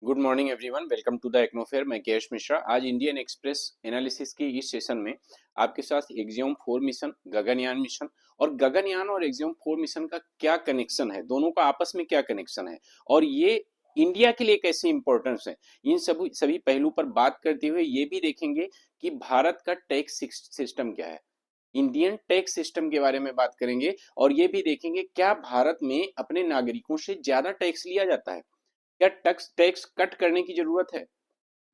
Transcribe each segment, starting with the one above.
Good morning everyone, welcome to the एक्नोफेयर। मैं K S Mishra. आज इंडियन एक्सप्रेस एनालिसिस की इस सेशन में आपके साथ एक्सियोम 4 मिशन, गगनयान मिशन और गगनयान और एक्सियोम 4 मिशन का क्या कनेक्शन है, दोनों का आपस में क्या कनेक्शन है और ये इंडिया के लिए कैसे इंपॉर्टेंस है, इन सभी पहलू पर बात करते हुए ये भी देखेंगे कि भारत का टैक्स सिस्टम क्या है। इंडियन टैक्स सिस्टम के बारे में बात करेंगे और ये भी देखेंगे क्या भारत में अपने नागरिकों से ज्यादा टैक्स लिया जाता है, क्या टैक्स टैक्स कट करने की जरूरत है,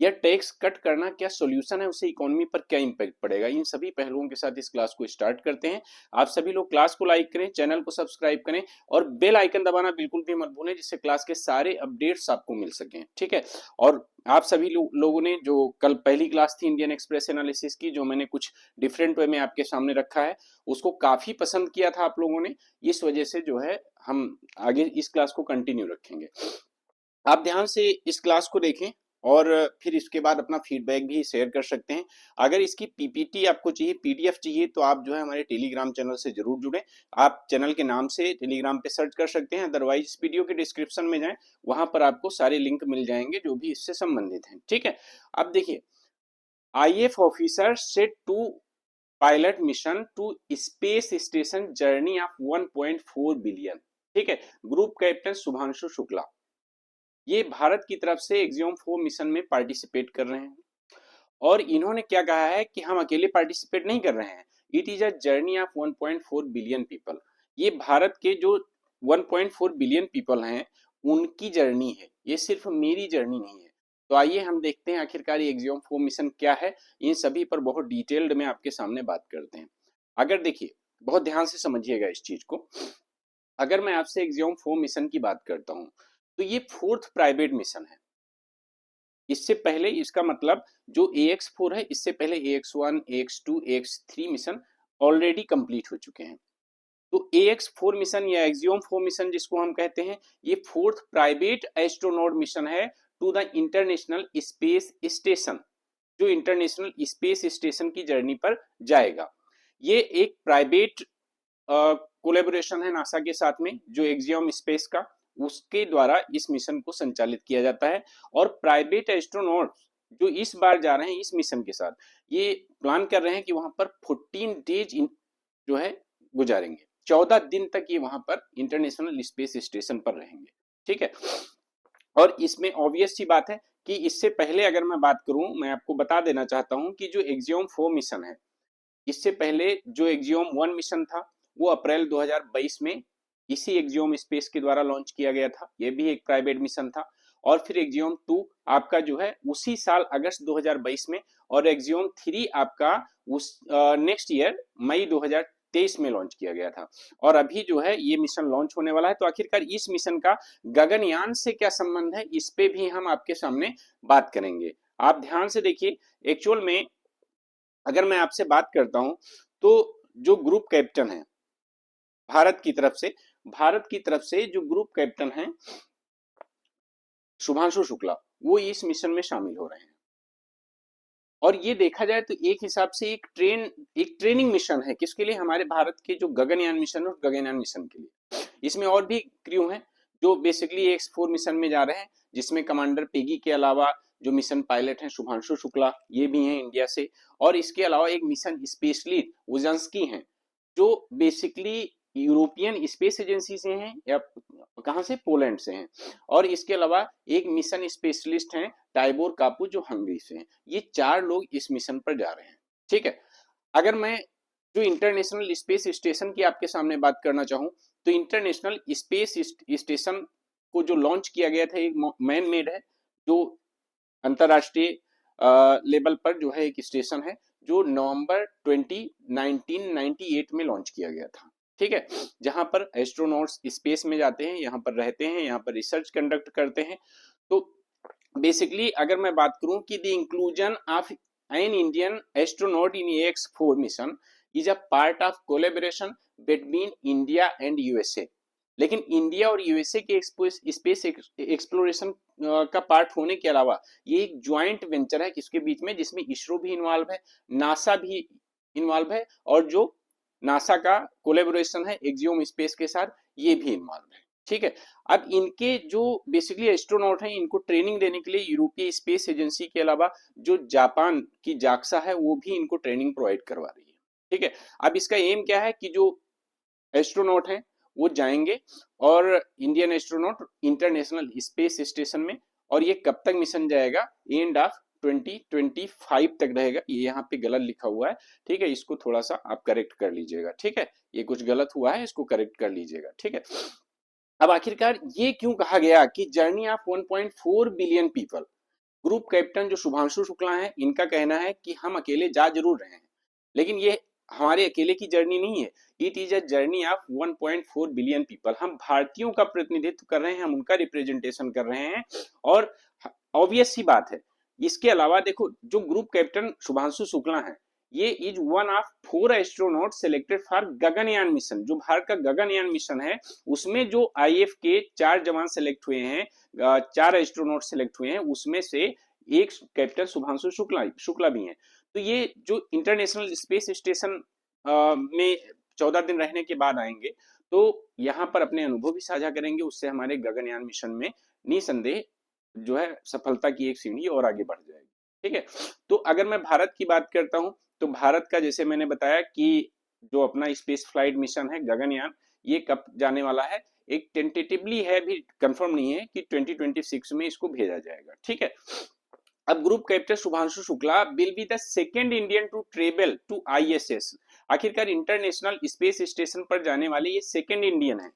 या टैक्स कट करना क्या सॉल्यूशन है, उससे इकोनॉमी पर क्या इंपैक्ट पड़ेगा। इन सभी पहलुओं के साथ इस क्लास को स्टार्ट करते हैं। आप सभी लोग क्लास को लाइक करें, चैनल को सब्सक्राइब करें और बेल आइकन दबाना बिल्कुल भी मत भूलें, जिससे क्लास के सारे अपडेट्स आपको मिल सकें। ठीक है। और आप सभी लोगों ने जो कल पहली क्लास थी इंडियन एक्सप्रेस एनालिसिस की, जो मैंने कुछ डिफरेंट वे में आपके सामने रखा है, उसको काफी पसंद किया था आप लोगों ने। इस वजह से जो है हम आगे इस क्लास को कंटिन्यू रखेंगे। आप ध्यान से इस क्लास को देखें और फिर इसके बाद अपना फीडबैक भी शेयर कर सकते हैं। अगर इसकी पीपीटी आपको चाहिए, पीडीएफ चाहिए, तो आप जो है हमारे टेलीग्राम चैनल से जरूर जुड़ें। आप चैनल के नाम से टेलीग्राम पे सर्च कर सकते हैं, अदरवाइज इस वीडियो के डिस्क्रिप्शन में जाएं, वहां पर आपको सारे लिंक मिल जाएंगे जो भी इससे संबंधित हैं। ठीक है। अब देखिए, IAF officer set to pilot mission to space station journey of 1.4 billion. ठीक है। ग्रुप कैप्टन शुभांशु शुक्ला ये भारत की तरफ से एक्सियोम 4 मिशन में पार्टिसिपेट कर रहे हैं और इन्होंने क्या कहा है कि हम अकेले पार्टिसिपेट नहीं कर रहे हैं। It is a journey of 1.4 billion people. ये भारत के जो 1.4 बिलियन पीपल हैं उनकी जर्नी है, ये सिर्फ मेरी जर्नी नहीं है। तो आइए हम देखते हैं आखिरकार ये एक्सियोम 4 मिशन क्या है। इन सभी पर बहुत डिटेल्ड में आपके सामने बात करते हैं। अगर देखिए, बहुत ध्यान से समझिएगा इस चीज को। अगर मैं आपसे एक्सियोम 4 मिशन की बात करता हूं तो ये फोर्थ प्राइवेट मिशन है। इससे पहले इसका मतलब जो AX4 है, इससे पहले AX1, AX2, AX3 mission already complete हो चुके हैं। तो AX4 मिशन या एक्सियोम 4 मिशन जिसको हम कहते हैं, ये फोर्थ प्राइवेट एस्ट्रोनॉट मिशन है to the international space station, जो इंटरनेशनल स्पेस स्टेशन की जर्नी पर जाएगा। ये एक प्राइवेट कोलेबोरेशन है नासा के साथ में, जो एक्सियोम स्पेस का, उसके द्वारा इस मिशन को संचालित किया जाता है। और प्राइवेट एस्ट्रोनॉट जो इस बार जा रहे हैं इस मिशन के साथ, ये प्लान कर रहे हैं कि वहां पर 14 डेज जो है गुजारेंगे। 14 दिन तक ये वहां पर इंटरनेशनल स्पेस स्टेशन पर रहेंगे। ठीक है। और इसमें ऑब्वियस सी बात है कि इससे पहले अगर मैं बात करूं, मैं आपको बता देना चाहता हूं कि जो एक्सियोम 4 मिशन है, इससे पहले जो एक्सियोम 1 मिशन था वो अप्रैल 2022 में इसी एक्सियोम स्पेस के द्वारा लॉन्च किया गया था। ये भी एक प्राइवेट मिशन था। और फिर एक्सियोम 2 आपका जो है उसी साल अगस्त 2022 में, और एक्सियोम 3 आपका उस नेक्स्ट ईयर मई 2023 में लॉन्च किया गया था। और अभी जो है ये मिशन लॉन्च होने वाला है। तो आखिरकार इस मिशन का गगनयान से क्या संबंध है, इस पे भी हम आपके सामने बात करेंगे। आप ध्यान से देखिए। एक्चुअल में अगर मैं आपसे बात करता हूं तो जो ग्रुप कैप्टन है भारत की तरफ से जो ग्रुप कैप्टन है शुभांशु शुक्ला, वो इस मिशन में शामिल हो रहे हैं। और ये देखा जाए तो एक हिसाब से एक ट्रेनिंग मिशन है, किसके लिए? हमारे भारत के जो गगनयान मिशन और गगनयान मिशन के लिए। इसमें और भी क्रू हैं जो बेसिकली X4 मिशन में जा रहे हैं, जिसमें कमांडर पेगी के अलावा जो मिशन पायलट हैं शुभांशु शुक्ला, ये भी हैं इंडिया से। और इसके अलावा एक मिशन स्पेशलिस्ट वोजंस्की हैं, जो बेसिकली यूरोपियन स्पेस एजेंसी से हैं या कहां से, पोलैंड से हैं। और इसके अलावा एक मिशन स्पेशलिस्ट हैं टाइबोर कापू, जो हंगरी से हैं। ये 4 लोग इस मिशन पर जा रहे हैं। ठीक है। अगर मैं जो इंटरनेशनल स्पेस स्टेशन की आपके सामने बात करना चाहूं, तो इंटरनेशनल स्पेस स्टेशन को जो लॉन्च किया गया था, एक मैन मेड है, जो अंतरराष्ट्रीय लेवल पर जो है एक स्टेशन है, जो नवंबर 1998 में लॉन्च किया गया था। ठीक है। जहां पर एस्ट्रोनॉट्स स्पेस में जाते हैं, यहाँ पर रहते हैं, यहाँ पर रिसर्च कंडक्ट करते हैं। तो बेसिकली अगर मैं बात करूं कि the inclusion of an Indian astronaut in AX4 mission is a part of collaboration between India and USA. लेकिन इंडिया और यूएसए के स्पेस एक्सप्लोरेशन का पार्ट होने के अलावा ये एक ज्वाइंट वेंचर है किसके बीच में, जिसमें इसरो भी इन्वॉल्व है, नासा भी इन्वॉल्व है, और जो नासा का कोलेबोरेशन है एक्सियोम स्पेस के साथ, ये भी इन्वॉल्व है। ठीक है। अब इनके जो बेसिकली एस्ट्रोनॉट हैं, इनको ट्रेनिंग देने के लिए यूरोपीय स्पेस एजेंसी के अलावा जो जापान की जाक्सा है वो भी इनको ट्रेनिंग प्रोवाइड करवा रही है। ठीक है। अब इसका एम क्या है कि जो एस्ट्रोनॉट हैं वो जाएंगे और Indian astronaut international space station में, और ये कब तक मिशन जाएगा, एंड ऑफ 2025 तक रहेगा। ये यहाँ पे गलत लिखा हुआ है, ठीक है, इसको थोड़ा सा आप करेक्ट कर लीजिएगा। ठीक है, ये कुछ गलत हुआ है, इसको करेक्ट कर लीजिएगा। ठीक है। अब आखिरकार ये क्यों कहा गया कि journey of 1.4 billion people. Group captain जो शुभांशु शुक्ला हैं, इनका कहना है कि हम अकेले जा जरूर रहे हैं, लेकिन ये हमारे अकेले की जर्नी नहीं है। It is a journey of 1.4 billion people. हम भारतीयों का प्रतिनिधित्व कर रहे हैं, हम उनका रिप्रेजेंटेशन कर रहे हैं। और ऑब्वियस सी बात है, इसके अलावा देखो, जो ग्रुप कैप्टन शुभांशु शुक्ला है, ये is one of 4 astronaut selected for Gaganyaan mission. जो भारत का गगनयान मिशन है, उसमें जो आईएफ के 4 जवान सेलेक्ट हुए हैं, 4 एस्ट्रोनॉट सेलेक्ट हुए हैं, उसमें से एक कैप्टन शुभांशु शुक्ला भी हैं। तो ये जो इंटरनेशनल स्पेस स्टेशन में 14 दिन रहने के बाद आएंगे, तो यहाँ पर अपने अनुभव भी साझा करेंगे। उससे हमारे गगनयान मिशन में निसंदेह जो है सफलता की एक सीढ़ी और आगे बढ़ जाएगी। ठीक है। तो अगर मैं भारत की बात करता हूं, तो भारत का जैसे मैंने बताया कि जो अपना स्पेस फ्लाइट मिशन है गगनयान, ये कब जाने वाला है, एक टेंटेटिवली है, भी कंफर्म नहीं है कि 2026 में इसको भेजा जाएगा। ठीक है। अब group captain Shubhanshu Shukla will be the second Indian to travel to ISS. आखिरकार इंटरनेशनल स्पेस स्टेशन पर जाने वाले ये सेकेंड इंडियन है।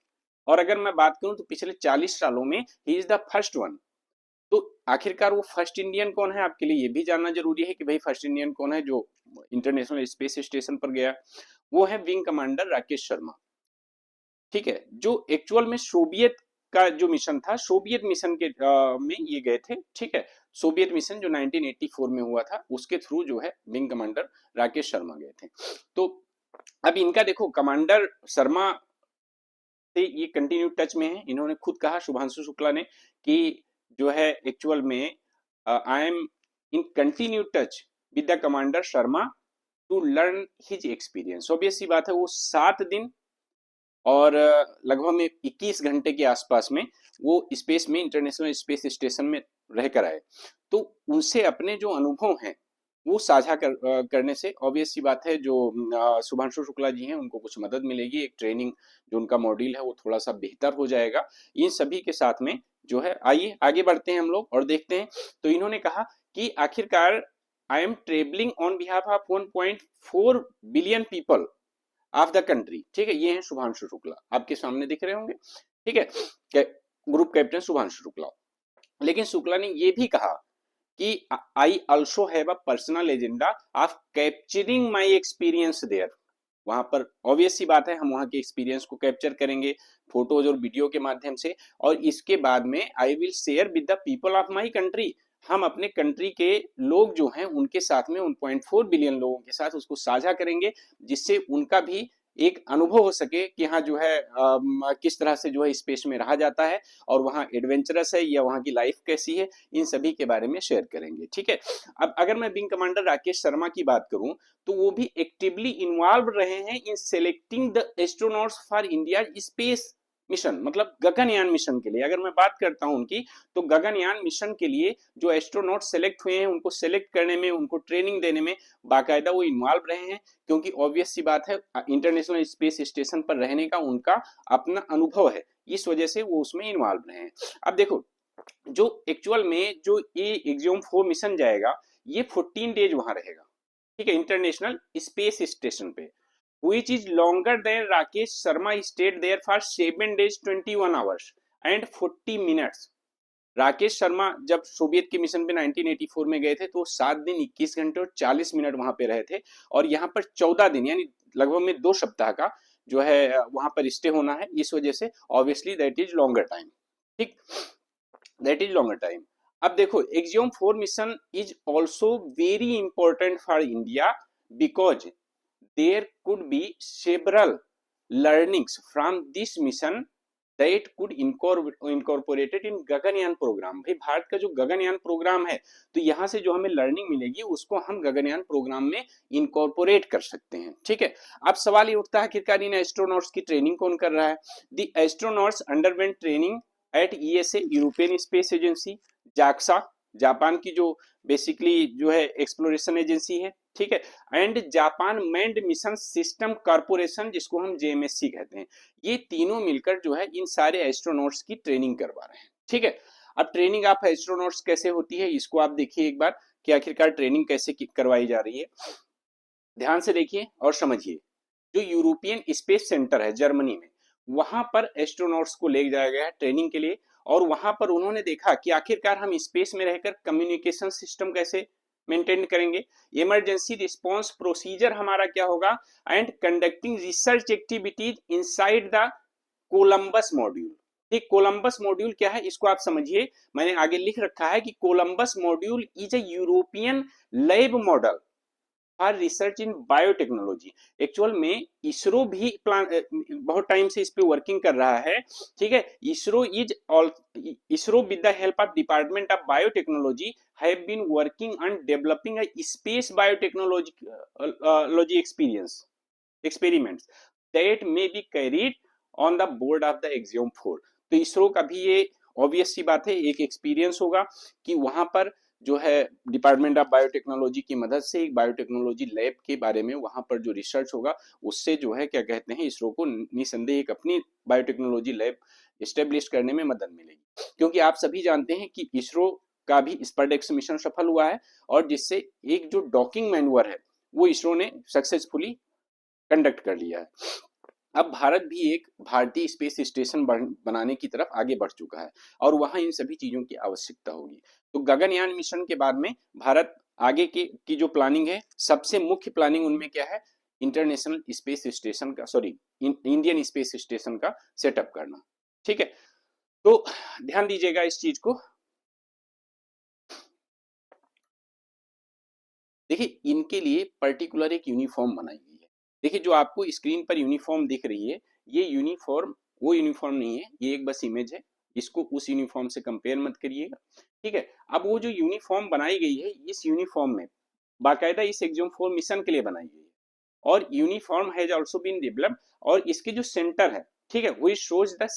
और अगर मैं बात करूं तो पिछले 40 सालों में he is the first one. तो आखिरकार वो फर्स्ट इंडियन कौन है, आपके लिए ये भी जानना जरूरी है कि भाई फर्स्ट इंडियन कौन है जो इंटरनेशनल स्पेस स्टेशन पर गया। वो है विंग कमांडर राकेश शर्मा। ठीक है। जो एक्चुअल में सोवियत का जो मिशन था, सोवियत मिशन के में ये गए थे। ठीक है। सोवियत मिशन जो 1984 में हुआ था, उसके थ्रू जो है विंग कमांडर राकेश शर्मा गए थे। तो अब इनका देखो, कमांडर शर्मा से ये कंटिन्यू टच में है। इन्होंने खुद कहा, शुभांशु शुक्ला ने, कि जो है एक्चुअल में I am in continue touch with the commander Sharma to learn his experience. Obvious सी बात है, वो 7 दिन और लगभग में 21 घंटे के आसपास में वो स्पेस में, इंटरनेशनल स्पेस स्टेशन में रहकर आए। तो उनसे अपने जो अनुभव हैं वो साझा करने से ऑब्वियस सी बात है, जो शुभांशु शुक्ला जी हैं उनको कुछ मदद मिलेगी। एक ट्रेनिंग जो उनका मॉड्यूल है वो थोड़ा सा बेहतर हो जाएगा। इन सभी के साथ में जो है, आइए आगे बढ़ते हैं हम लोग और देखते हैं। तो इन्होंने कहा कि आखिरकार I am travelling on behalf of 1.4 billion people of the country. ठीक है। ये है शुभांशु शुक्ला, आपके सामने दिख रहे होंगे। ठीक है। Group captain Shubhanshu Shukla. लेकिन शुक्ला ने ये भी कहा कि I also have a personal agenda of capturing my experience there. वहां पर ऑब्वियस सी बात है, हम वहां के एक्सपीरियंस को कैप्चर करेंगे फोटोज और वीडियो के माध्यम से, और इसके बाद में I will share with the people of my country. हम अपने कंट्री के लोग जो हैं उनके साथ में, 1.4 बिलियन लोगों के साथ उसको साझा करेंगे, जिससे उनका भी एक अनुभव हो सके कि हाँ जो है किस तरह से जो है स्पेस में रहा जाता है, और वहाँ एडवेंचरस है या वहाँ की लाइफ कैसी है, इन सभी के बारे में शेयर करेंगे। ठीक है। अब अगर मैं विंग कमांडर राकेश शर्मा की बात करूं, तो वो भी एक्टिवली इन्वॉल्व रहे हैं इन selecting the astronauts for India space mission, मतलब गगनयान मिशन के लिए। अगर मैं बात करता हूं उनकी, तो गगनयान मिशन के लिए जो एस्ट्रोनॉट सेलेक्ट हुए हैं, उनको सेलेक्ट करने में, उनको ट्रेनिंग देने में बाकायदा वो इन्वॉल्व रहे हैं, क्योंकि ऑब्वियस सी बात है, इंटरनेशनल स्पेस स्टेशन पर रहने का उनका अपना अनुभव है, इस वजह से वो उसमें इन्वॉल्व रहे हैं। अब देखो, जो एक्चुअल में जो ये एक्सियोम 4 मिशन जाएगा, ये 14 डेज वहां रहेगा। ठीक है। इंटरनेशनल स्पेस स्टेशन पे, which is longer than Rakesh Sharma stayed there for 7 days 21 hours and 40 minutes। Rakesh Sharma जब सोवियत के मिशन पे 1984 में गए थे, तो 7 दिन 21 घंटे और 40 मिनट वहां पे रहे थे, और यहाँ पर 14 दिन यानी लगभग में 2 सप्ताह का जो है वहां पर स्टे होना है। इस वजह से obviously that is longer time. ठीक, दैट इज लॉन्गर टाइम। अब देखो, axiom 4 mission is also very important for India because there could be several learnings from this mission that could incorporated in Gaganyaan program. भाई भारत का जो Gaganyaan programme है, तो यहाँ से जो हमें लर्निंग मिलेगी उसको हम गगनयान प्रोग्राम में इनकॉर्पोरेट कर सकते हैं। ठीक है, अब सवाल ये उठता है आखिरकार इन एस्ट्रोनॉट्स की ट्रेनिंग कौन कर रहा है? The astronauts underwent training at ESA, European space agency, JAXA, Japan की जो बेसिकली जो है एक्सप्लोरेशन एजेंसी है, ठीक है, and Japan manned mission system corporation, जिसको हम जेएमएससी कहते हैं। ये तीनों मिलकर जो है इन सारे एस्ट्रोनॉट्स की ट्रेनिंग करवा रहे हैं। ठीक है, अब ट्रेनिंग ऑफ एस्ट्रोनॉट्स कैसे होती है, इसको आप देखिए एक बार कि आखिरकार ट्रेनिंग कैसे करवाई जा रही है। ध्यान से देखिए और समझिए। जो यूरोपियन स्पेस सेंटर है जर्मनी में, वहां पर एस्ट्रोनॉट्स को ले जाया गया है ट्रेनिंग के लिए, और वहां पर उन्होंने देखा कि आखिरकार हम स्पेस में रहकर कम्युनिकेशन सिस्टम कैसे मेंटेन करेंगे, इमरजेंसी रिस्पांस प्रोसीजर हमारा क्या होगा, and conducting research activities inside the Columbus module. ठीक, कोलंबस मॉड्यूल क्या है इसको आप समझिए। मैंने आगे लिख रखा है कि Columbus module is a European lab model for research in biotechnology. Actual में इसरो भी प्लान बहुत टाइम से इस पे वर्किंग कर रहा है। ठीक है, ISRO with the help of department of biotechnology have been working on developing a space biotechnology experiments that may be carried on the board of the axiom 4। तो इसरो का भी ये ऑब्वियस सी बात है, एक एक्सपीरियंस होगा कि वहां पर जो है डिपार्टमेंट ऑफ बायोटेक्नोलॉजी की मदद से एक बायोटेक्नोलॉजी लैब के बारे में वहां पर जो रिसर्च होगा उससे जो है क्या कहते हैं इसरो को निसंदेह एक अपनी बायोटेक्नोलॉजी लैब एस्टेब्लिश करने में मदद मिलेगी। क्योंकि आप सभी जानते हैं कि इसरो का भी स्पार्डेक्स मिशन सफल हुआ है, और जिससे एक जो डॉकिंग मैन्यूवर है वो इसरो ने सक्सेसफुली कंडक्ट कर लिया है। अब भारत भी एक भारतीय स्पेस स्टेशन बनाने की तरफ आगे बढ़ चुका है, और वहां इन सभी चीजों की आवश्यकता होगी। तो गगनयान मिशन के बाद में भारत आगे की जो प्लानिंग है, सबसे मुख्य प्लानिंग उनमें क्या है, इंटरनेशनल स्पेस स्टेशन का, सॉरी इंडियन स्पेस स्टेशन का सेटअप करना। ठीक है, तो ध्यान दीजिएगा इस चीज को। देखिए इनके लिए पर्टिकुलर एक यूनिफॉर्म बनाई गई है। देखिए जो आपको स्क्रीन पर यूनिफॉर्म दिख रही है, ये यूनिफॉर्म वो यूनिफॉर्म नहीं है, ये एक बस इमेज है, इसको उस यूनिफॉर्म से कंपेयर मत करिएगा। ठीक है, अब वो जो यूनिफॉर्म बनाई गई है, इस यूनिफॉर्म में बाकायदा इस एग्जाम 4 मिशन के लिए बनाई गई है, और uniform has also been developed, और इसके जो सेंटर है, ठीक है, वो shows the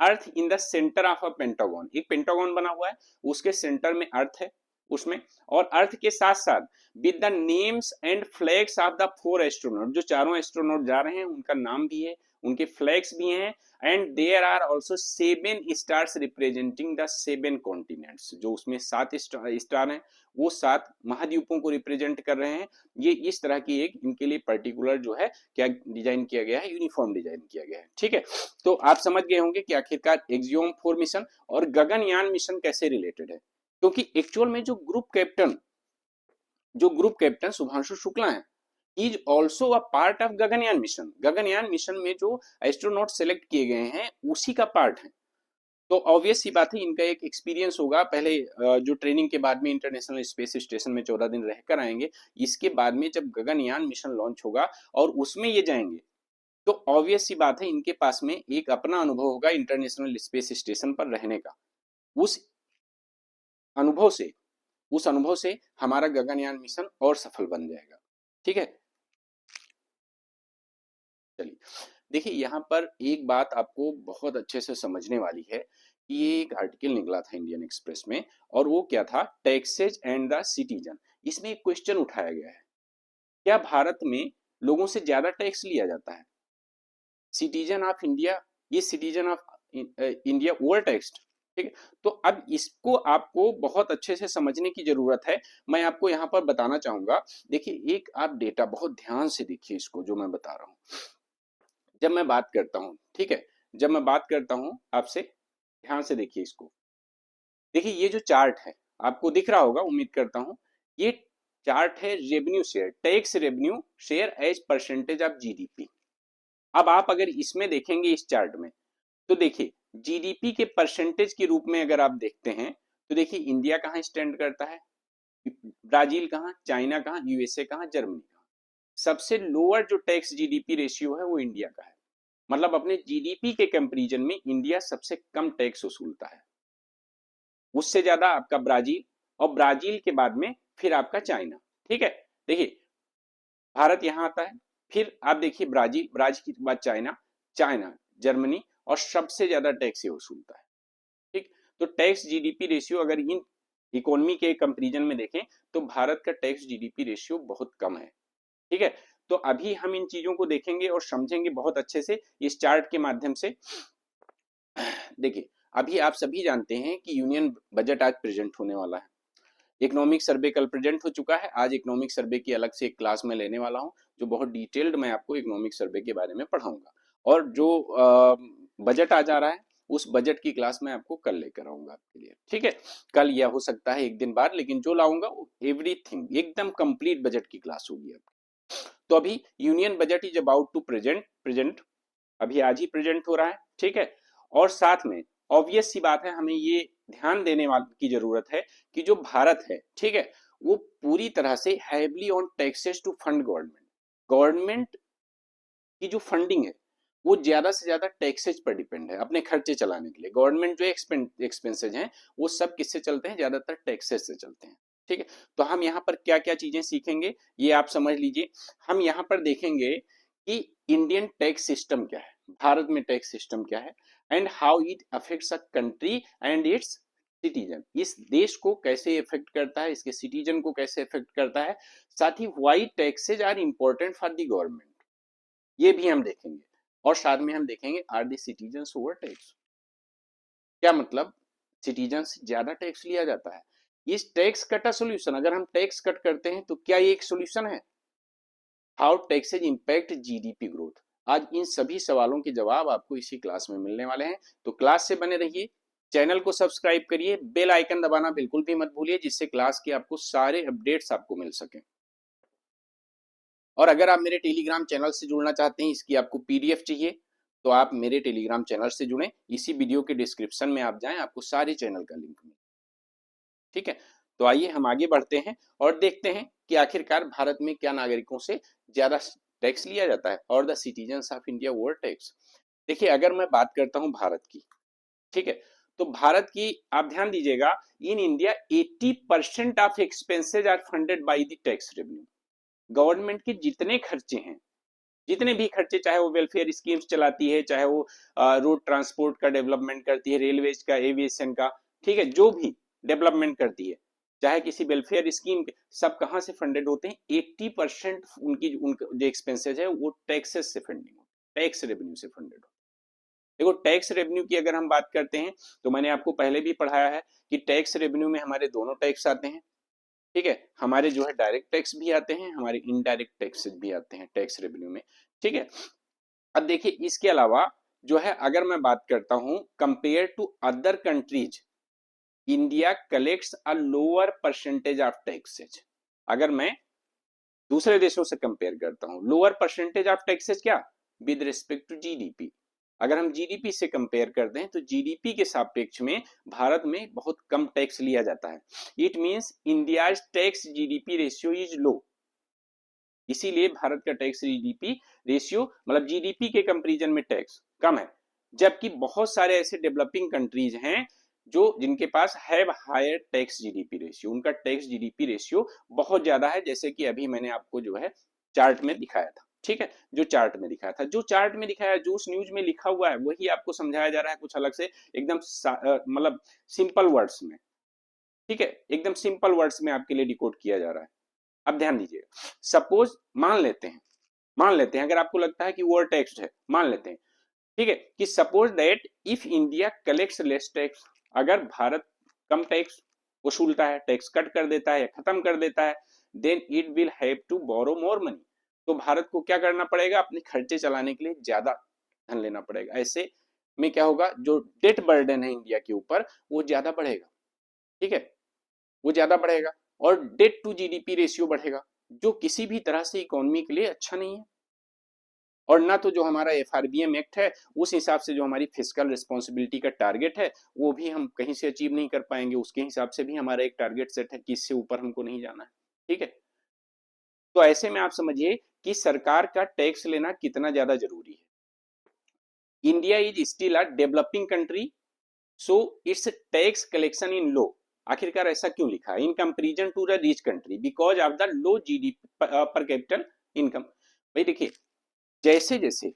earth in the centre of a pentagon. एक पेंटागन बना हुआ है, उसके सेंटर में अर्थ है उसमें, और अर्थ के साथ साथ with the names and flags of the 4 astronaut, जो चारों एस्ट्रोनॉट जा रहे हैं उनका नाम भी है, उनके फ्लैग्स भी हैं, and there are also 7 stars representing the 7 continents. जो उसमें 7 स्टार हैं वो 7 महाद्वीपों को रिप्रेजेंट कर रहे हैं। ये इस तरह की एक इनके लिए पर्टिकुलर जो है क्या डिजाइन किया गया है, यूनिफॉर्म डिजाइन किया गया है। ठीक है, तो आप समझ गए होंगे कि आखिरकार एक्सियोम 4 मिशन और गगनयान मिशन कैसे रिलेटेड है। क्योंकि एक्चुअल में जो ग्रुप कैप्टन शुभांशु शुक्ला है, is also a part of Gaganyaan mission. Gaganyaan mission में जो एस्ट्रोनॉट सेलेक्ट किए गए हैं उसी का पार्ट है। तो ऑब्वियस सी बात है इनका एक एक्सपीरियंस होगा, पहले जो ट्रेनिंग के बाद में इंटरनेशनल स्पेस स्टेशन में 14 दिन रहकर आएंगे, इसके बाद में जब गगनयान मिशन लॉन्च होगा और उसमें ये जाएंगे, तो ऑब्वियस सी बात है इनके पास में एक अपना अनुभव होगा इंटरनेशनल स्पेस स्टेशन पर रहने का। उस अनुभव से हमारा गगनयान मिशन और सफल बन जाएगा। ठीक है, चलिए देखिए यहाँ पर एक बात आपको बहुत अच्छे से समझने वाली है कि ये एक आर्टिकल निकला था इंडियन एक्सप्रेस में, और वो क्या था, टैक्सेज एंड द सिटीजन। इसमें एक क्वेश्चन उठाया गया है, क्या भारत में लोगों से ज्यादा टैक्स लिया जाता है? सिटीजन ऑफ इंडिया, ये citizen of India over taxed. ठीक है, तो अब इसको आपको बहुत अच्छे से समझने की जरूरत है। मैं आपको यहाँ पर बताना चाहूंगा, देखिए एक आप डेटा बहुत ध्यान से देखिए इसको जो मैं बता रहा हूँ। जब मैं बात करता हूँ, ठीक है, जब मैं बात करता हूँ आपसे, ध्यान से देखिए इसको। देखिए ये जो चार्ट है आपको दिख रहा होगा, उम्मीद करता हूँ, ये चार्ट है revenue share, tax revenue share as percentage of GDP. अब आप अगर इसमें देखेंगे इस चार्ट में, तो देखिए जीडीपी के परसेंटेज के रूप में अगर आप देखते हैं, तो देखिए इंडिया कहाँ स्टैंड करता है, ब्राजील कहाँ, चाइना कहाँ, यूएसए कहाँ, जर्मनी कहाँ। सबसे लोअर जो टैक्स जीडीपी रेशियो है वो इंडिया का है। मतलब अपने जीडीपी के कंपैरिजन में इंडिया सबसे कम टैक्स वसूलता है। उससे ज्यादा आपका ब्राजील, और ब्राजील के बाद में फिर आपका चाइना। ठीक है, देखिए भारत यहाँ आता है, फिर आप देखिए ब्राजील, ब्राजील के बाद चाइना, चाइना, जर्मनी, और सबसे ज्यादा टैक्स ये वसूलता है। ठीक, तो टैक्स जीडीपी रेशियो अगर इन इकोनॉमी के कंपैरिजन में देखें तो भारत का टैक्स जीडीपी रेशियो बहुत कम है। ठीक है, तो अभी हम इन चीजों को देखेंगे और समझेंगे बहुत अच्छे से इस चार्ट के माध्यम से। देखिए अभी आप सभी जानते हैं कि यूनियन बजट आज प्रेजेंट होने वाला है। इकोनॉमिक सर्वे कल प्रेजेंट हो चुका है, आज इकोनॉमिक सर्वे की अलग से एक क्लास में लेने वाला हूं, जो बहुत डिटेल्ड मैं आपको इकोनॉमिक सर्वे के बारे में पढ़ाऊंगा। और जो बजट आ जा रहा है उस बजट की क्लास मैं आपको कल लेकर आऊंगा आपके लिए। ठीक है, कल या हो सकता है एक दिन बाद, लेकिन जो लाऊंगा वो एवरीथिंग एकदम कंप्लीट बजट की क्लास होगी आपकी। तो अभी union budget is about to present, अभी आज ही प्रेजेंट हो रहा है। ठीक है, और साथ में ऑब्वियस सी बात है, हमें ये ध्यान देने वाली की जरूरत है कि जो भारत है, ठीक है, वो पूरी तरह से heavily on taxes to fund government. Government की जो फंडिंग है वो ज्यादा से ज्यादा टैक्सेज पर डिपेंड है अपने खर्चे चलाने के लिए। गवर्नमेंट जो एक्सपेंसेज हैं वो सब किससे चलते हैं, ज्यादातर टैक्सेस से चलते हैं। ठीक है, तो हम यहाँ पर क्या क्या चीजें सीखेंगे ये आप समझ लीजिए। हम यहाँ पर देखेंगे कि इंडियन टैक्स सिस्टम क्या है, भारत में टैक्स सिस्टम क्या है, and how it affects a country and it's citizen. इस देश को कैसे इफेक्ट करता है, इसके सिटीजन को कैसे इफेक्ट करता है, साथ ही why taxes are important for the government, ये भी हम देखेंगे। और साथ में हम देखेंगे are the citizen over tax, क्या मतलब सिटीजन से ज्यादा टैक्स लिया जाता है। इस टैक्स कट सोल्यूशन, अगर हम टैक्स कट करते हैं तो क्या ये एक सोल्यूशन है। How taxes impact GDP growth, आज इन सभी सवालों के जवाब आपको इसी क्लास में मिलने वाले हैं। तो क्लास से बने रहिए, चैनल को सब्सक्राइब करिए, बेल आइकन दबाना बिल्कुल भी मत भूलिए, जिससे क्लास के आपको सारे अपडेट्स आपको मिल सके। और अगर आप मेरे टेलीग्राम चैनल से जुड़ना चाहते हैं, इसकी आपको पीडीएफ चाहिए, तो आप मेरे टेलीग्राम चैनल से जुड़ें, इसी वीडियो के डिस्क्रिप्शन में आप जाएं, आपको सारे चैनल का लिंक मिले। ठीक है, तो आइए हम आगे बढ़ते हैं और देखते हैं कि आखिरकार भारत में क्या नागरिकों से ज्यादा टैक्स लिया जाता है, और the citizens of India over tax. देखिए अगर मैं बात करता हूं भारत की, ठीक है, तो भारत की आप ध्यान दीजिएगा, in India 80% of expenses are funded by the tax revenue. Government के जितने खर्चे हैं, जितने भी खर्चे, चाहे वो वेलफेयर स्कीम्स चलाती है, चाहे वो रोड ट्रांसपोर्ट का डेवलपमेंट करती है, रेलवेज का, एविएशन का, ठीक है, जो भी डेवलपमेंट करती है, चाहे किसी वेलफेयर स्कीम के, सब कहां से फंडेड होते हैं, 80% उनका जो एक्सपेंसेज है वो टैक्सेस से फंडिंग, टैक्स रेवेन्यू से फंडेड हो। देखो टैक्स रेवेन्यू की अगर हम बात करते हैं तो मैंने आपको पहले भी पढ़ाया है कि टैक्स रेवेन्यू में हमारे दोनों टैक्स आते हैं। ठीक है, हमारे जो है डायरेक्ट टैक्स भी आते हैं, हमारे इनडायरेक्ट टैक्सेस भी आते हैं टैक्स रेवेन्यू में। ठीक है, अब देखिए इसके अलावा जो है अगर मैं बात करता हूं compare to other countries, India collects a lower percentage of taxes. अगर मैं दूसरे देशों से कंपेयर करता हूं, लोअर परसेंटेज ऑफ टैक्सेज क्या, विद रिस्पेक्ट टू जीडीपी। अगर हम जीडीपी से कंपेयर करते हैं तो जीडीपी के सापेक्ष में भारत में बहुत कम टैक्स लिया जाता है। It means India tax GDP ratio is low, इसीलिए भारत का टैक्स जीडीपी रेशियो मतलब जीडीपी के कंपैरिजन में टैक्स कम है। जबकि बहुत सारे ऐसे डेवलपिंग कंट्रीज हैं जो जिनके पास have higher tax GDP ratio, उनका टैक्स जीडीपी रेशियो बहुत ज्यादा है, जैसे कि अभी मैंने आपको जो है चार्ट में दिखाया था। ठीक है, जो चार्ट में दिखाया था, जो चार्ट में दिखाया, जो उस न्यूज में लिखा हुआ है वही आपको समझाया जा रहा है कुछ अलग से, एकदम मतलब सिंपल वर्ड्स में। ठीक है, एकदम सिंपल वर्ड्स में आपके लिए डिकोड किया जा रहा है। अब ध्यान दीजिएगा, सपोज मान लेते हैं अगर आपको लगता है कि ओवर टैक्स्ड है, मान लेते हैं, ठीक है, कि suppose that if India collects less tax, अगर भारत कम टैक्स वसूलता है, टैक्स कट कर देता है या खत्म कर देता है, then it will have to borrow more money. तो भारत को क्या करना पड़ेगा, अपने खर्चे चलाने के लिए ज्यादा धन लेना पड़ेगा। ऐसे में क्या होगा, जो डेट बर्डन है इंडिया के ऊपर वो ज्यादा बढ़ेगा। ठीक है, वो ज्यादा बढ़ेगा, और डेट टू जीडीपी रेशियो बढ़ेगा, जो किसी भी तरह से इकोनॉमी के लिए अच्छा नहीं है। और ना तो जो हमारा एफआरबीएम एक्ट है उस हिसाब से जो हमारी फिस्कल रिस्पॉन्सिबिलिटी का टारगेट है वो भी हम कहीं से अचीव नहीं कर पाएंगे, उसके हिसाब से भी हमारा एक टारगेट सेट है कि इससे ऊपर हमको नहीं जाना है। ठीक है, तो ऐसे में आप समझिए कि सरकार का टैक्स लेना कितना ज्यादा जरूरी है। India is still a developing country, so its tax collection in low. आखिरकार ऐसा क्यों लिखा है? In comparison to the rich country because of the low GDP per capita income. भाई देखिए, जैसे जैसे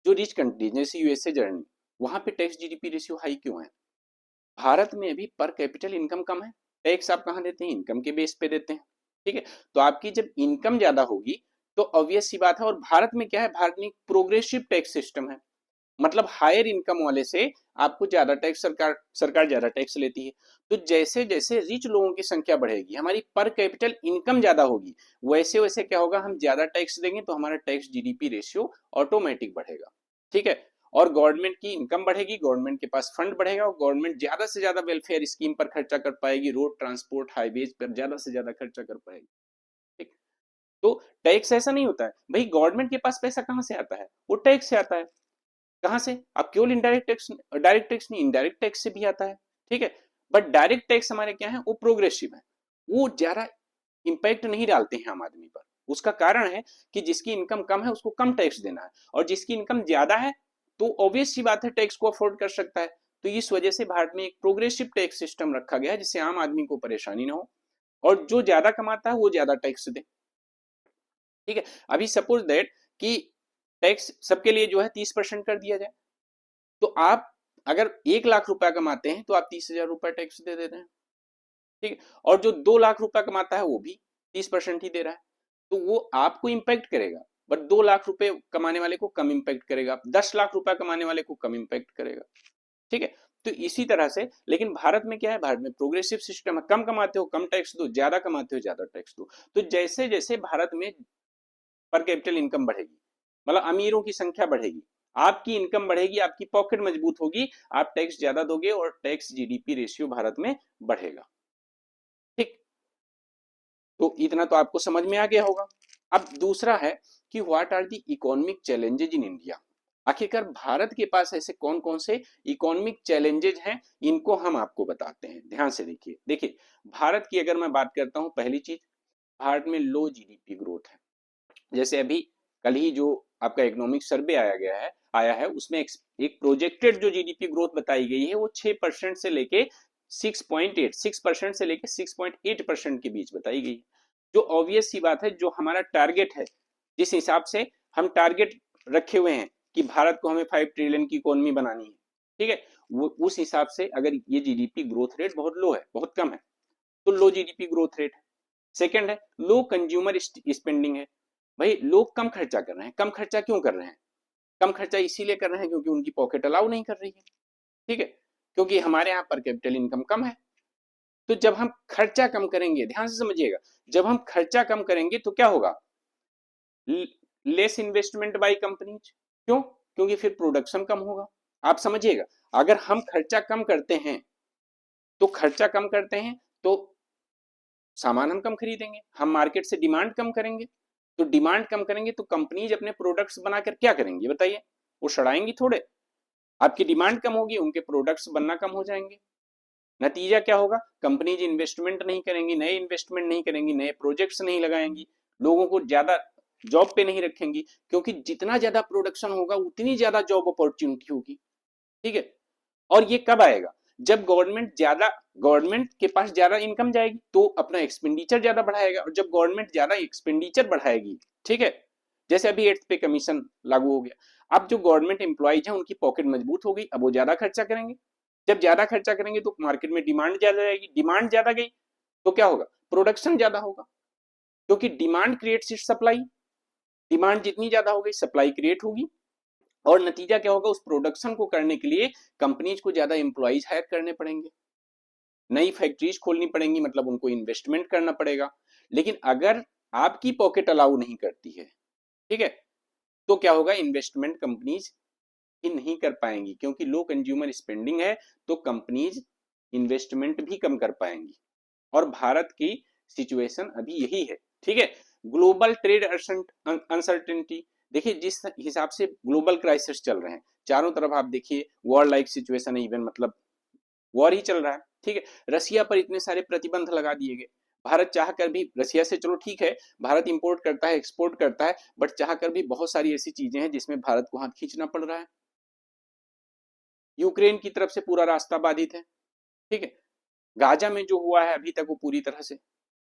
जो रिच कंट्री जैसे यूएसए जर्मनी, वहां पे टैक्स जीडीपी रेशियो हाई क्यों है? भारत में अभी पर कैपिटल इनकम कम है, टैक्स आप कहां देते हैं? इनकम के बेस पे देते हैं। ठीक है, तो आपकी जब इनकम ज्यादा होगी तो ऑब्वियस सी बात है। और भारत में क्या है? भारत में प्रोग्रेसिव टैक्स सिस्टम है, मतलब हायर इनकम वाले से आपको ज्यादा टैक्स, सरकार ज्यादा टैक्स लेती है। तो जैसे जैसे रिच लोगों की संख्या बढ़ेगी, हमारी पर कैपिटल इनकम ज्यादा होगी, वैसे वैसे क्या होगा? हम ज्यादा टैक्स देंगे तो हमारा टैक्स जीडीपी रेशियो ऑटोमेटिक बढ़ेगा। ठीक है, और गवर्नमेंट की इनकम बढ़ेगी, गवर्नमेंट के पास फंड बढ़ेगा और गवर्नमेंट ज्यादा से ज्यादा वेलफेयर स्कीम पर खर्चा कर पाएगी, रोड ट्रांसपोर्ट हाईवेज पर ज्यादा से ज्यादा खर्चा कर पाएगी। ठीक, तो टैक्स ऐसा नहीं होता है भाई, गवर्नमेंट के पास पैसा कहां से आता है? वो टैक्स से आता है। कहां से? अब केवल इनडायरेक्ट टैक्स, डायरेक्ट टैक्स नहीं, इनडायरेक्ट टैक्स से भी आता है। ठीक है, बट डायरेक्ट टैक्स हमारे क्या है? वो प्रोग्रेसिव है, वो ज्यादा इंपैक्ट नहीं डालते हैं आम आदमी पर। उसका कारण है कि जिसकी इनकम कम है उसको कम टैक्स देना है, और जिसकी इनकम ज्यादा है तो ऑब्वियस सी बात है टैक्स को अफोर्ड कर सकता है। तो इस वजह से भारत में एक प्रोग्रेसिव टैक्स सिस्टम रखा गया है, जिससे आम आदमी को परेशानी ना हो और जो ज्यादा कमाता है वो ज्यादा टैक्स दे। ठीक है, अभी सपोज दैट कि टैक्स सबके लिए जो है 30% कर दिया जाए, तो आप अगर 1 लाख रुपया कमाते हैं तो आप 30,000 रुपया टैक्स दे देते हैं। ठीक है, और जो 2 लाख रुपया कमाता है वो भी 30% ही दे रहा है, तो वो आपको इंपैक्ट करेगा। बट 2 लाख रुपए कमाने वाले को कम इंपैक्ट करेगा, 10 लाख रुपया कमाने वाले को कम इंपैक्ट करेगा। ठीक है, तो इसी तरह से, लेकिन भारत में क्या है? भारत में प्रोग्रेसिव सिस्टम है, कम कमाते हो कम टैक्स दो, ज्यादा कमाते हो ज्यादा टैक्स दो। तो जैसे जैसे भारत में पर कैपिटल इनकम बढ़ेगी, मतलब अमीरों की संख्या बढ़ेगी, आपकी इनकम बढ़ेगी, आपकी पॉकेट मजबूत होगी, आप टैक्स ज्यादा दोगे और टैक्स जीडीपी रेशियो भारत में बढ़ेगा। ठीक, तो इतना तो आपको समझ में आ गया होगा। अब दूसरा है कि what are the economic challenges in India. आखिरकार भारत के पास ऐसे कौन कौन से इकोनॉमिक चैलेंजेज हैं, इनको हम आपको बताते हैं। ध्यान से देखिए। देखिए, भारत की अगर मैं बात करता हूं, पहली चीज, भारत में लो जीडीपी ग्रोथ है। जैसे अभी कल ही जो आपका इकोनॉमिक सर्वे आया है उसमें एक प्रोजेक्टेड जो जीडीपी ग्रोथ बताई गई है वो 6% से लेके 6.8 से लेके 6.8% के बीच बताई गई है। जो ऑब्वियस सी बात है, जो हमारा टारगेट है, जिस हिसाब से हम टारगेट रखे हुए हैं कि भारत को हमें 5 ट्रिलियन की इकोनॉमी बनानी है, ठीक है, वो उस हिसाब से अगर ये जीडीपी ग्रोथ रेट बहुत लो है, बहुत कम है, तो लो जीडीपी ग्रोथ रेट है। सेकंड है लो कंज्यूमर स्पेंडिंग है। भाई लोग कम खर्चा कर रहे हैं। कम खर्चा क्यों कर रहे हैं? कम खर्चा इसीलिए कर रहे हैं क्योंकि उनकी पॉकेट अलाउ नहीं कर रही है। ठीक है, क्योंकि हमारे यहाँ पर कैपिटल इनकम कम है। तो जब हम खर्चा कम करेंगे, ध्यान से समझिएगा, जब हम खर्चा कम करेंगे तो क्या होगा? Less investment by companies. क्यों? क्योंकि फिर प्रोडक्शन कम होगा। आप समझिएगा, अगर हम खर्चा कम करते हैं तो खर्चा कम करते हैं तो सामान हम कम खरीदेंगे, हम मार्केट से डिमांड कम करेंगे, तो डिमांड कम करेंगे तो कंपनीज अपने प्रोडक्ट्स बनाकर क्या करेंगी बताइए? वो सड़ाएंगी थोड़े। आपकी डिमांड कम होगी, उनके प्रोडक्ट्स बनना कम हो जाएंगे। नतीजा क्या होगा? कंपनीज इन्वेस्टमेंट नहीं करेंगी, नए इन्वेस्टमेंट नहीं करेंगी, नए प्रोजेक्ट्स नहीं लगाएंगी, लोगों को ज्यादा जॉब पे नहीं रखेंगी, क्योंकि जितना ज्यादा प्रोडक्शन होगा उतनी ज्यादा जॉब अपॉर्चुनिटी होगी। ठीक है, और ये कब आएगा? जब गवर्नमेंट के पास ज्यादा इनकम जाएगी तो अपना एक्सपेंडिचर ज्यादा बढ़ाएगा, और जब गवर्नमेंट ज्यादा एक्सपेंडिचर बढ़ाएगी, ठीक है, जैसे अभी 8th पे कमीशन लागू हो गया, अब जो गवर्नमेंट एम्प्लॉइज हैं उनकी पॉकेट मजबूत हो गई, अब वो ज्यादा खर्चा करेंगे। जब ज्यादा खर्चा करेंगे तो मार्केट में डिमांड ज्यादा रहेगी, डिमांड ज्यादा गई तो क्या होगा? प्रोडक्शन ज्यादा होगा, क्योंकि डिमांड क्रिएट्स सप्लाई। डिमांड जितनी ज्यादा हो गई, सप्लाई क्रिएट होगी, और नतीजा क्या होगा? उस प्रोडक्शन को करने के लिए कंपनीज को ज्यादा एम्प्लॉइज हायर करने पड़ेंगे, नई फैक्ट्रीज खोलनी पड़ेंगी, मतलब उनको इन्वेस्टमेंट करना पड़ेगा। लेकिन अगर आपकी पॉकेट अलाउ नहीं करती है, ठीक है, तो क्या होगा? इन्वेस्टमेंट कंपनीज ही नहीं कर पाएंगी, क्योंकि लो कंज्यूमर स्पेंडिंग है, तो कंपनीज इन्वेस्टमेंट भी कम कर पाएंगी। और भारत की सिचुएशन अभी यही है। ठीक है, ग्लोबल ट्रेड अनसर्टेनिटी, देखिए जिस हिसाब से ग्लोबल क्राइसिस चल रहे हैं, चारों तरफ आप देखिए वॉर लाइक सिचुएशन है, इवन मतलब वॉर ही चल रहा है। ठीक है, रसिया पर इतने सारे प्रतिबंध लगा दिए गए, भारत चाहकर भी, रसिया से चलो ठीक है, भारत इंपोर्ट करता है, एक्सपोर्ट करता है, बट चाहकर भी बहुत सारी ऐसी चीजें हैं जिसमें भारत को हाथ खींचना पड़ रहा है। यूक्रेन की तरफ से पूरा रास्ता बाधित है, ठीक है। गाजा में जो हुआ है अभी तक वो पूरी तरह से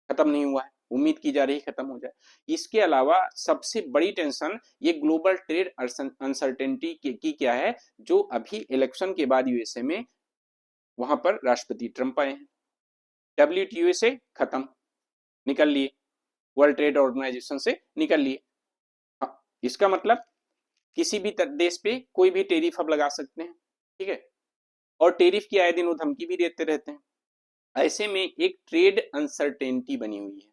खत्म नहीं हुआ है, उम्मीद की जा रही है खत्म हो जाए। इसके अलावा सबसे बड़ी टेंशन ये ग्लोबल ट्रेड अनसर्टेनिटी की क्या है, जो अभी इलेक्शन के बाद यूएसए में वहां पर राष्ट्रपति ट्रंप आए हैं, डब्ल्यूटीओ से खत्म, निकल लिए, वर्ल्ड ट्रेड ऑर्गेनाइजेशन से निकल लिए। हाँ, इसका मतलब किसी भी देश पे कोई भी टेरिफ अब लगा सकते हैं, ठीक है, और टेरिफ की आए दिन वो धमकी भी देते रहते हैं। ऐसे में एक ट्रेड अनसर्टेनिटी बनी हुई है,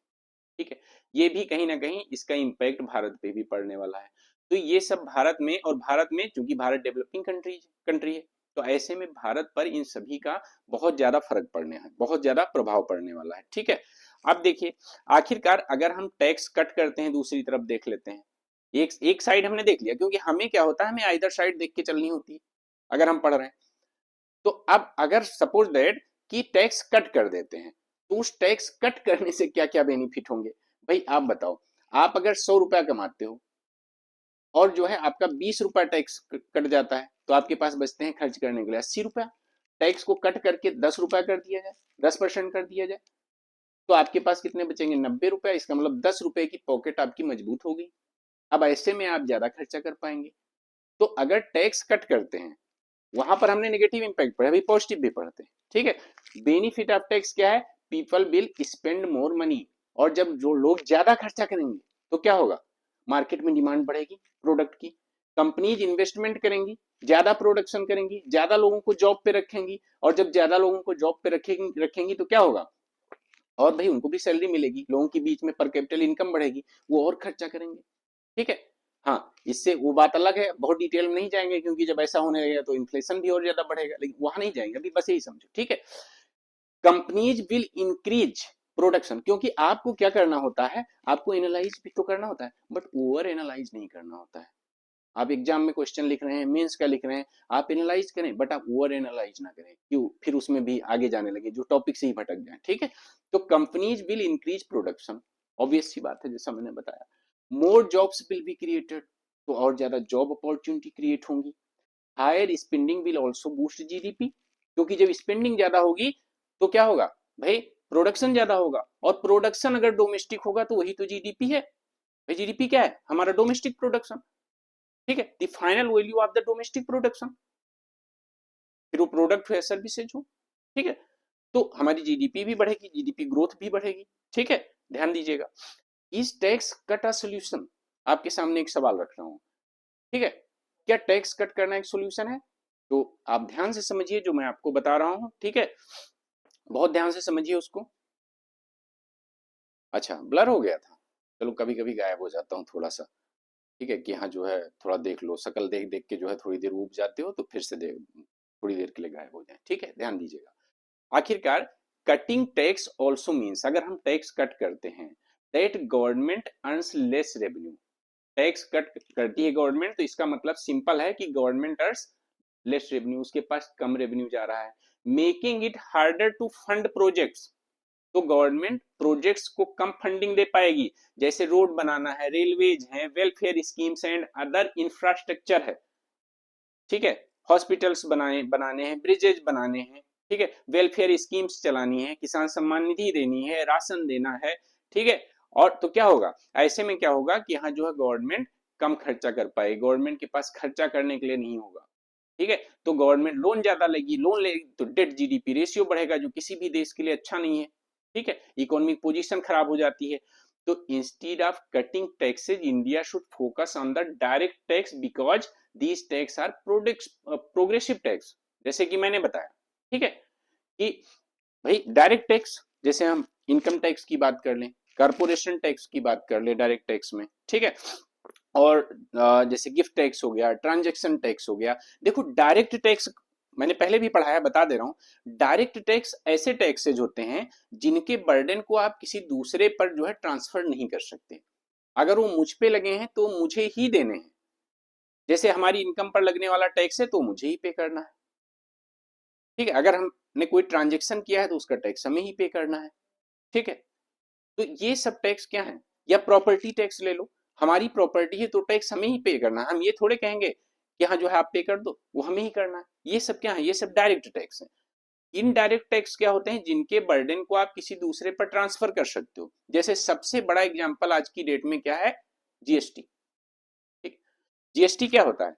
ठीक है। ये भी कहीं ना कहीं इसका इम्पैक्ट भारत पे भी पड़ने वाला है। तो ये सब भारत में, और भारत में चूंकि भारत डेवलपिंग कंट्री है, तो ऐसे में भारत पर इन सभी का बहुत ज्यादा फर्क पड़ने है, बहुत ज्यादा प्रभाव पड़ने वाला है, ठीक है। अब देखिए, आखिरकार अगर हम टैक्स कट करते हैं, दूसरी तरफ देख लेते हैं, एक साइड हमने देख लिया, क्योंकि हमें क्या होता है, हमें आइदर साइड देख के चलनी होती है अगर हम पढ़ रहे हैं। तो अब अगर सपोज दैट कि टैक्स कट कर देते हैं, तो उस टैक्स कट करने से क्या क्या बेनिफिट होंगे, भाई आप बताओ। आप अगर 100 रुपया कमाते हो और जो है आपका 20 रुपया टैक्स कट जाता है, तो आपके पास बचते हैं खर्च करने के लिए 80 रुपया। टैक्स को कट करके 10 रुपया कर दिया जाए, 10% कर दिया जाए, तो आपके पास कितने बचेंगे, 90 रुपया। इसका मतलब 10 रुपए की पॉकेट आपकी मजबूत होगी। अब ऐसे में आप ज्यादा खर्चा कर पाएंगे। तो अगर टैक्स कट करते हैं, वहां पर हमने नेगेटिव इंपैक्ट पढ़ा, अभी पॉजिटिव भी पढ़ते हैं, ठीक है। बेनिफिट ऑफ टैक्स क्या है, people will spend more money, और जब जो लोग ज्यादा खर्चा करेंगे तो क्या होगा, मार्केट में डिमांड बढ़ेगी प्रोडक्ट की, कंपनीज इन्वेस्टमेंट करेंगी, ज्यादा प्रोडक्शन करेंगी, ज्यादा लोगों को जॉब पे रखेंगी, और जब ज्यादा लोगों को जॉब पे रखेंगी तो क्या होगा, और भाई उनको भी सैलरी मिलेगी, लोगों के बीच में पर कैपिटल इनकम बढ़ेगी, वो और खर्चा करेंगे, ठीक है। हाँ, इससे वो बात अलग है, बहुत डिटेल में नहीं जाएंगे, क्योंकि जब ऐसा होने लगेगा तो इन्फ्लेशन भी और ज्यादा बढ़ेगा, लेकिन वहां नहीं जाएंगे अभी, बस यही समझो, ठीक है। कंपनीज विल इंक्रीज प्रोडक्शन, क्योंकि आपको क्या करना होता है, आपको एनालाइज भी तो करना होता है, बट ओवर एनालाइज नहीं करना होता है। आप एग्जाम में क्वेश्चन लिख रहे हैं, मेंस का लिख रहे हैं, आप एनालाइज करें, बट आप ओवर एनालाइज ना करें, क्यों, फिर उसमें भी आगे जाने लगे, जो टॉपिक से ही भटक जाए, ठीक है। तो companies will increase production, obvious सी बात है, जैसा मैंने बताया। More jobs will be created, तो और ज्यादा जॉब अपॉर्चुनिटी क्रिएट होंगी। Higher spending will also boost GDP, क्योंकि जब स्पेंडिंग ज्यादा होगी तो क्या होगा भाई, प्रोडक्शन ज्यादा होगा, और प्रोडक्शन अगर डोमेस्टिक होगा तो वही तो जीडीपी है। भाई जीडीपी क्या है, हमारा डोमेस्टिक प्रोडक्शन, ठीक है, the final value of the domestic production, फिर वो प्रोडक्ट है सर्विसेज हो, ठीक है। तो हमारी जीडीपी भी बढ़ेगी, जीडीपी ग्रोथ भी बढ़ेगी, ठीक है। ध्यान दीजिएगा, इस टैक्स कट का सोल्यूशन, आपके सामने एक सवाल रख रहा हूं, ठीक है। क्या टैक्स कट करना एक सोल्यूशन है, तो आप ध्यान से समझिए जो मैं आपको बता रहा हूं, ठीक है, बहुत ध्यान से समझिए उसको। अच्छा, ब्लर हो गया था, चलो कभी कभी गायब हो जाता हूँ थोड़ा सा, ठीक है, कि हाँ जो है थोड़ा देख लो, शकल देख देख के जो है थोड़ी देर ऊब जाते हो, तो फिर से थोड़ी देर के लिए गायब हो जाए, ठीक है, ध्यान दीजिएगा। आखिरकार कटिंग टैक्स ऑल्सो मीन्स, अगर हम टैक्स कट करते हैं, that government earns less revenue, tax cut करती है गवर्नमेंट, तो इसका मतलब सिंपल है कि गवर्नमेंट अर्न्स लेस रेवेन्यू, उसके पास कम रेवेन्यू जा रहा है, making it harder to fund projects, तो गवर्नमेंट प्रोजेक्ट्स को कम फंडिंग दे पाएगी, जैसे रोड बनाना है, रेलवेज है, welfare schemes and other infrastructure है, ठीक है, हॉस्पिटल्स बनाने हैं, ब्रिजेज बनाने हैं, ठीक है, वेलफेयर स्कीम्स चलानी है, किसान सम्मान निधि देनी है, राशन देना है, ठीक है। और तो क्या होगा, ऐसे में क्या होगा कि यहाँ जो है गवर्नमेंट कम खर्चा कर पाएगी, गवर्नमेंट के पास खर्चा करने के लिए नहीं होगा, ठीक है। तो गवर्नमेंट लोन ज्यादा लेगी, लोन लेगी तो डेट जीडीपी रेशियो बढ़ेगा, जो किसी भी देश के लिए अच्छा नहीं है, ठीक है, इकोनॉमिक पोजीशन खराब हो जाती है। तो instead of cutting taxes, India should focus on the direct tax, because these tax are progressive tax, जैसे कि मैंने बताया, ठीक है, कि भाई डायरेक्ट टैक्स, जैसे हम इनकम टैक्स की बात कर लें, कारपोरेशन टैक्स की बात कर ले डायरेक्ट टैक्स में, ठीक है, और जैसे गिफ्ट टैक्स हो गया, ट्रांजैक्शन टैक्स हो गया। देखो डायरेक्ट टैक्स मैंने पहले भी पढ़ाया, बता दे रहा हूं, डायरेक्ट टैक्स ऐसे टैक्सेज होते हैं जिनके बर्डन को आप किसी दूसरे पर जो है ट्रांसफर नहीं कर सकते, अगर वो मुझ पे लगे हैं तो मुझे ही देने हैं, जैसे हमारी इनकम पर लगने वाला टैक्स है तो मुझे ही पे करना है, ठीक है, अगर हमने कोई ट्रांजेक्शन किया है तो उसका टैक्स हमें ही पे करना है, ठीक है। तो ये सब टैक्स क्या है? या प्रॉपर्टी टैक्स ले लो, हमारी प्रॉपर्टी है तो टैक्स हमें ही पे करना है, हम ये थोड़े कहेंगे कि हाँ जो है आप पे कर दो, वो हमें ही करना है। ये सब क्या है? ये सब डायरेक्ट टैक्स है। इनडायरेक्ट टैक्स क्या होते हैं? जिनके बर्डन को आप किसी दूसरे पर ट्रांसफर कर सकते हो। जैसे सबसे बड़ा एग्जांपल आज की डेट में क्या है? जीएसटी। ठीक, जीएसटी क्या होता है?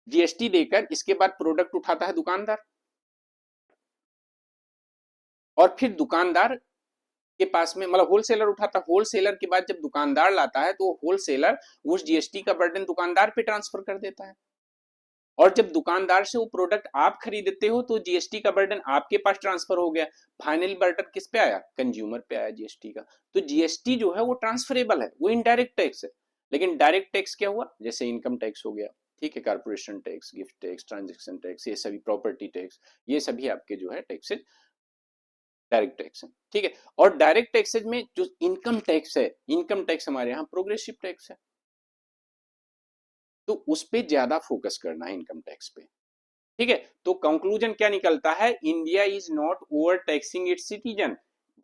जीएसटी देकर इसके बाद प्रोडक्ट उठाता है दुकानदार, और फिर दुकानदार के पास में मतलब होलसेलर उठाता, होलसेलर के बाद जब दुकानदार लाता है तो होलसेलर उस जीएसटी का बर्डन दुकानदार पे ट्रांसफर कर देता है। और जब दुकानदार से वो प्रोडक्ट आप खरीदते हो तो जीएसटी का बर्डन आपके पास ट्रांसफर हो गया। फाइनल बर्डन किस पे आया? कंज्यूमर पे आया जीएसटी का। तो जीएसटी जो है वो ट्रांसफरेबल है, वो इनडायरेक्ट टैक्स है। लेकिन डायरेक्ट टैक्स क्या हुआ? जैसे इनकम टैक्स हो गया, ठीक है, corporation tax, gift tax, transaction tax, ये सभी प्रॉपर्टी टैक्स, ये सभी आपके जो है टैक्सेज डायरेक्ट टैक्स है। ठीक है, और डायरेक्ट टैक्सेज में जो इनकम टैक्स है, इनकम टैक्स हमारे यहाँ प्रोग्रेसिव टैक्स है, तो उस पर ज्यादा फोकस करना है इनकम टैक्स पे। ठीक है, तो कंक्लूजन क्या निकलता है? India is not over taxing its citizen.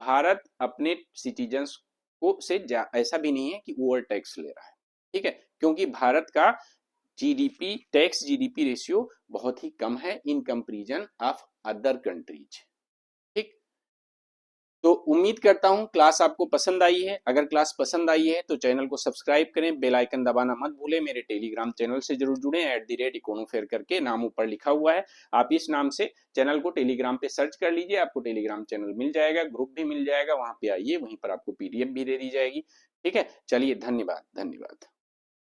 Bharat अपने सिटीजन्स को से ऐसा भी नहीं है कि ओवर टैक्स ले रहा है। ठीक है, क्योंकि भारत का जीडीपी टैक्स जीडीपी रेशियो बहुत ही कम है in comparison of other countries. ठीक, तो उम्मीद करता हूं क्लास आपको पसंद आई है। अगर क्लास पसंद आई है तो चैनल को सब्सक्राइब करें, बेल आइकन दबाना मत भूलें। मेरे टेलीग्राम चैनल से जरूर जुड़ें, @इकोनोफेयर करके नाम ऊपर लिखा हुआ है। आप इस नाम से चैनल को टेलीग्राम पे सर्च कर लीजिए, आपको टेलीग्राम चैनल मिल जाएगा, ग्रुप भी मिल जाएगा, वहां पे आइए, वहीं पर आपको पीडीएफ भी दे दी जाएगी। ठीक है, चलिए, धन्यवाद धन्यवाद।